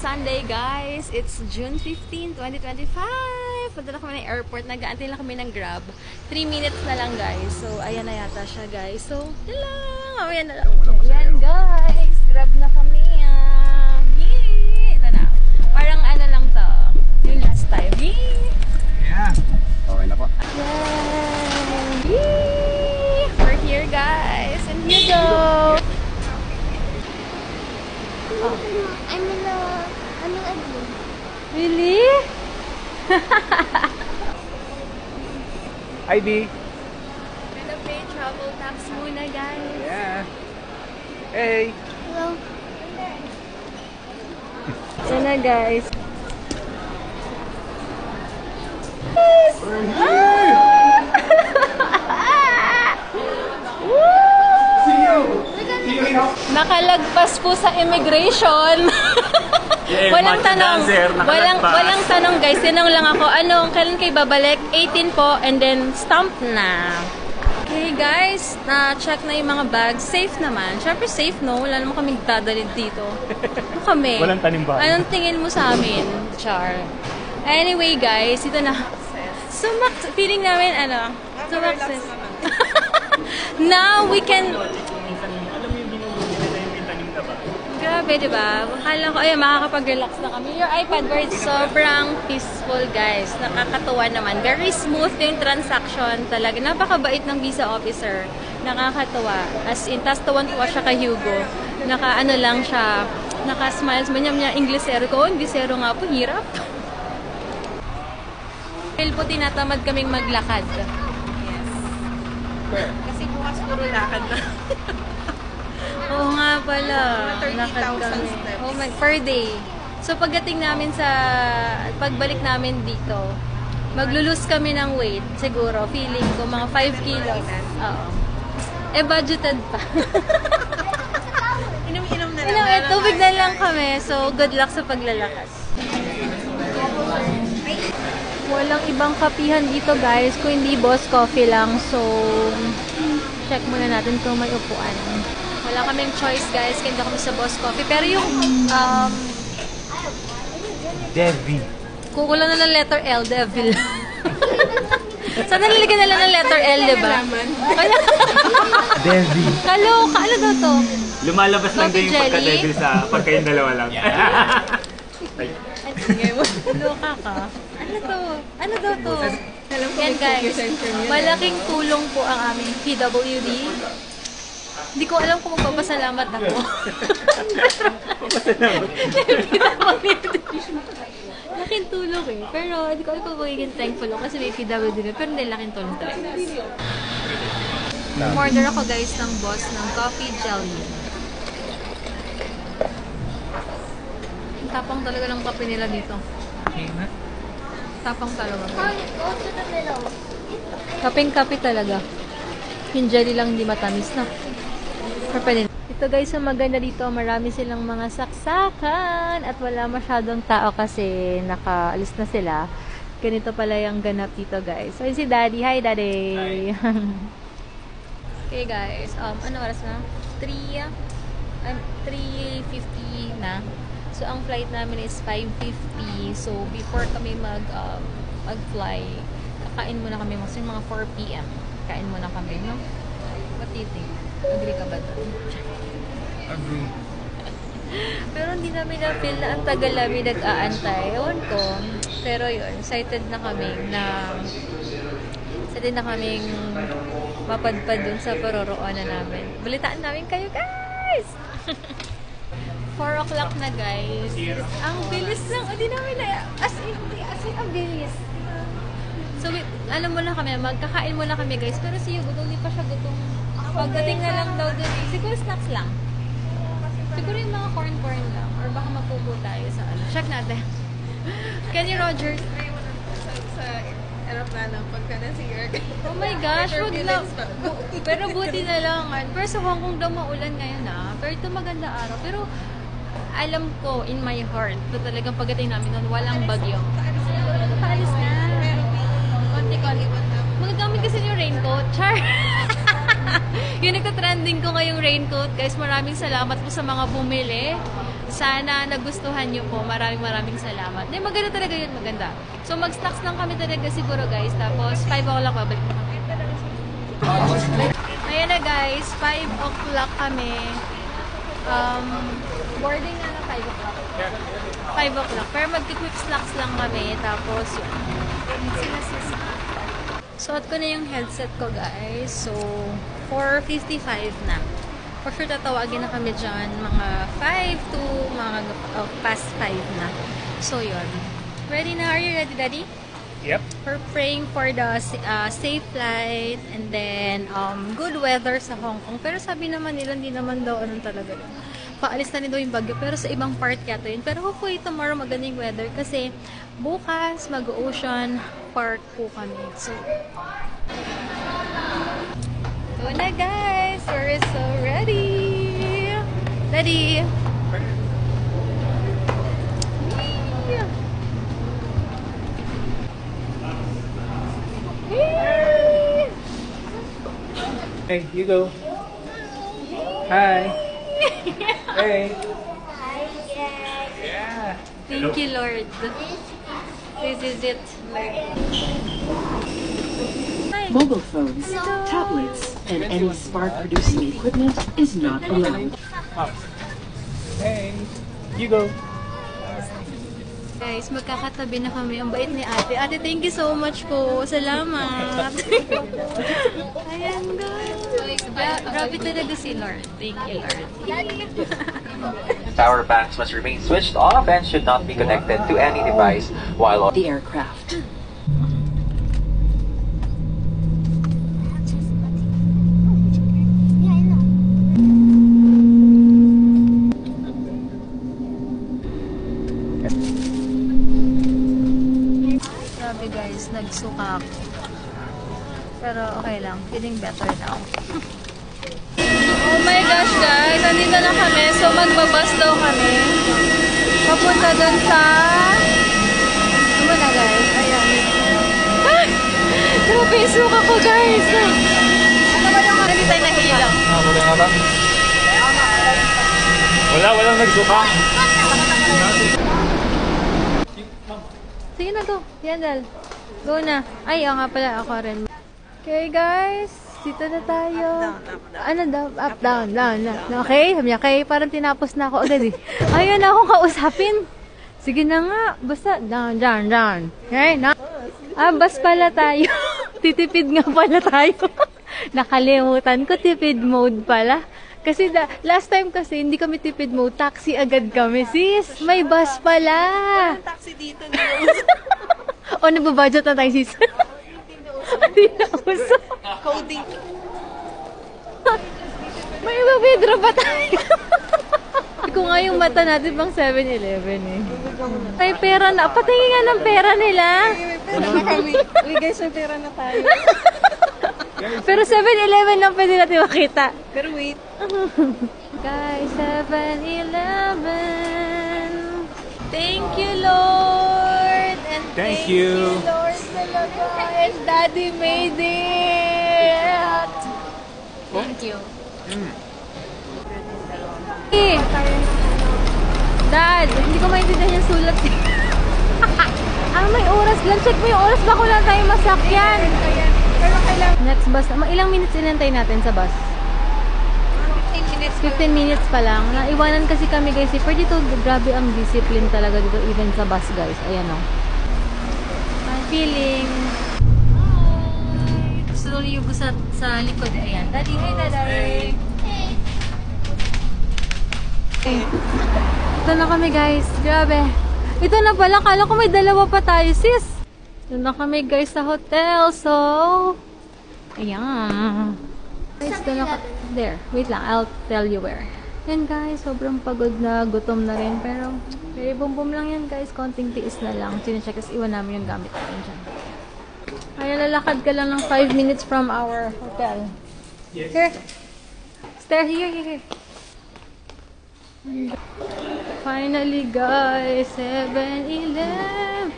Sunday, guys. It's June 15, 2025. Punta na kami ng airport. Nag-aantay lang kami ng Grab. 3 minutes na lang, guys. So, ayan na yata siya, guys. So, yun lang. Ayan na lang. Ayan, guys. Grab na kami. Yay! Ito na. Parang ano lang to. Yung last time. Yay! Yeah. Okay na po. Yay! Yay! We're here, guys. And here you go. Oh. I'm in a room. Really? ID. Gonna pay travel tax muna, guys. Yeah. Hey. Hello. Yan na, guys. Yes! See you. See you in Nakalagpas po sa immigration. Walang tanong. Walang tanong, guys. Tinanong lang ako, kailan kayo babalik? 18 po, and then stamp na. Okay, guys. Na-check na yung mga bags. Safe naman. Siyempre safe, no? Wala naman kaming dadalhin dito. Ano kami? Walang tanimbahan. Anong tingin mo sa amin, Char? Anyway, guys, ito na. Feeling namin, sumakses. Now, we can... Grabe, diba? Akala ko, makakapag-relax na kami. Your iPad board, sobrang peaceful, guys. Nakakatuwa naman. Very smooth yung transaction talaga. Napakabait ng visa officer. Nakakatuwa. As in, tas tuwan-tuwa siya kay Hugo. Naka-ano lang siya. Naka-smiles. Manyam niya, Inglesero ko. Inglesero nga po, hirap. Dahil po tinatamad kaming maglakad. Yes. Kasi bukas puro lakad na. Oo nga pala. 30,000 Lakad kami. steps. Oh my, per day. So pagdating namin pagbalik namin dito, maglulus kami ng weight, siguro. Feeling ko, mga 5 kilos. Oo. Budgeted pa. Inom-inom na lang. Tubig na lang kami. So, good luck sa paglalakad. Walang ibang kapihan dito, guys. Kung hindi Boss Coffee lang. So, check muna natin kung may upuan. Wala kaming choice, guys. Kaya kami sa Boss Coffee. Pero yung, Devi. kukulang na ng letter L, devil. Sana nalagyan na lang ng letter L, diba? Devi. Kaloka. Ano daw to? Lumalabas lang Coffee din yung jelly? pagka-devil sa pagkayong dalawa lang. Loka ka. Ano to? Ano daw to? Yan, guys. Malaking tulong po ang aming PWD. Hindi ko alam kung magpapasalamat ako. Laking tulong eh. Pero hindi ko alam kung magiging thankful ako kasi may PWD na. Pero hindi, laking tulong talaga. Order ako, guys, ng boss ng coffee jelly. Tapang talaga ng kape nila dito. Tapang talaga. Go to the middle. Kapeng-kape talaga. Yung jelly lang hindi matamis na. Pero pwede. Ito, guys, ang maganda dito, marami silang mga saksakan at wala masyadong tao kasi nakaalis na sila. Ganito pala yung ganap dito, guys. So, si Daddy. Hi, Daddy! Hi. Okay, guys. Ano oras na? 3:50 na. So, ang flight namin is 5:50. So, before kami mag-fly, kakain muna kami. Kasi mga 4 p.m. Kain muna kami, no? What do you think? Agree ka ba doon? Agree. Pero hindi namin na-feel na ang tagal namin nag-aantay. Ewan ko. Pero yun, excited na kaming mapadpad dun sa paroroonan namin. Balitaan namin kayo, guys! 4 o'clock na, guys. Ang bilis lang. Hindi namin na... As in, ang bilis. So, alam mo na kami, magkakain muna kami, guys. Pero si Hugo, hindi pa siya gutom. Pagdating na lang daw dun. Siguro snacks lang. Siguro yung mga corn lang. Or baka mapupo tayo sa ano. Check natin. Kenny Rogers. Sa aeroplano, pagka na si Yerk. Oh my gosh, wag na. Pero buti na lang. Pero sa Hong Kong daw maulan ngayon Pero ito maganda araw. Pero alam ko in my heart, ito talagang pagdating namin nun, walang bagyo. Paalis na. Konti-konti. Magagamit kasi yung raincoat. Char! Yung nagka-trending ko ngayong raincoat. Guys, maraming salamat po sa mga bumili. Sana nagustuhan nyo po. Maraming salamat. Maganda talaga yun, maganda. So, mag-snacks lang kami talaga siguro, guys. Tapos, 5 o'clock, babalik na kami. Ayan na, guys. 5 o'clock kami. Boarding na 5 o'clock. 5 o'clock. Pero mag-quick snacks lang kami. Tapos, yun. Suot ko na yung headset ko, guys. So, 4:55 na. For sure, tatawagin na kami dyan. Mga 5 to mga past 5 na. So, yun. Ready na? Are you ready, Daddy? Yep. We're praying for the safe flight and then good weather sa Hong Kong. Pero sabi naman nila, hindi naman daw anong talaga. Paalis na rin daw yung bagyo. Pero sa ibang part kaya yun. Pero hopefully tomorrow magandang weather kasi bukas mag-ocean park po kami. So, go na, guys! We're so ready! Ready! Hey, you go. Hi. Hey. Yeah. Thank you, Lord. This is it. Mobile phones, tablets, and any spark-producing equipment is not allowed. Hey, you go. Guys, magkakatabi na kami. Ang bait ni ate. Ate, thank you so much po. Salamat. Ayan, guys. Grabe talaga si Lord. Thank you, Lord. Power banks must remain switched off and should not be connected to any device while on The aircraft. Yeah, I know. Grabe guys, nagsuka ako. Pero okay lang. Feeling better now. Oh my gosh guys, nandito na kami. So magbabas daw kami. Papunta dun sa... Ano na guys? Ayan. Ah! Grabe yung suka ko guys. Ano ba yung hindi tayo nahilang? Wala nga ba? Walang nagsuka. Sige na, go. Yandal. Go na. Ay, nga pala. Ako rin. Okay, guys. Dito na tayo. Ano daw? Up, down, down, down. Okay? Sabi niya, okay. Parang tinapos na ako agad eh. Ayaw na akong kausapin. Sige na nga. Basta, down, down, down. Okay? Na bas pala tayo. Titipid nga pala tayo. Nakalimutan ko, tipid mode pala. Kasi last time kasi hindi kami tipid mode, taxi agad kami. Sis, may bus pala. Taxi dito O, nababudget na tayo, sis. Hindi na uso. Coding. May withdraw pa tayo. Kung nga yung mata natin pang 7-Eleven eh. May pera na. Patingin nga ng pera nila. Pera na kami. Uy guys, may pera na tayo. Pero 7-Eleven lang pwede natin makita. Pero wait. Guys, 7-Eleven. Thank you, Lord. And Thank you. Lord, talaga. And Daddy made it. Thank you. Eh, Dad, hindi ko maintindihan yung sulat. May oras lang. Check mo yung oras. Bako lang tayo masakyan. Pero kailangan Next bus. Ilang minutes inantay natin sa bus? 15 minutes. 15 minutes pa lang. Naiwanan kasi kami guys. Pero dito, grabe ang discipline talaga dito. Even sa bus guys. Ayan o. I'm feeling... Hi! Gusto yung sa likod. Ayan. Daddy, hi Daddy! Okay. Ito na kami guys. Grabe. Ito na pala. Kala ko may dalawa pa tayo sis. Ito na kami guys sa hotel. So, ayan. Guys, ito na there. Wait lang. I'll tell you where. Yan guys. Sobrang pagod na. Gutom na rin. Pero, very bum lang yan guys. Konting tiis na lang. Sinecheck kasi iwan namin yung gamit namin dyan. Kaya lalakad ka lang ng 5 minutes from our hotel. Yes. Here. Stay here. Finally guys, 7-Eleven.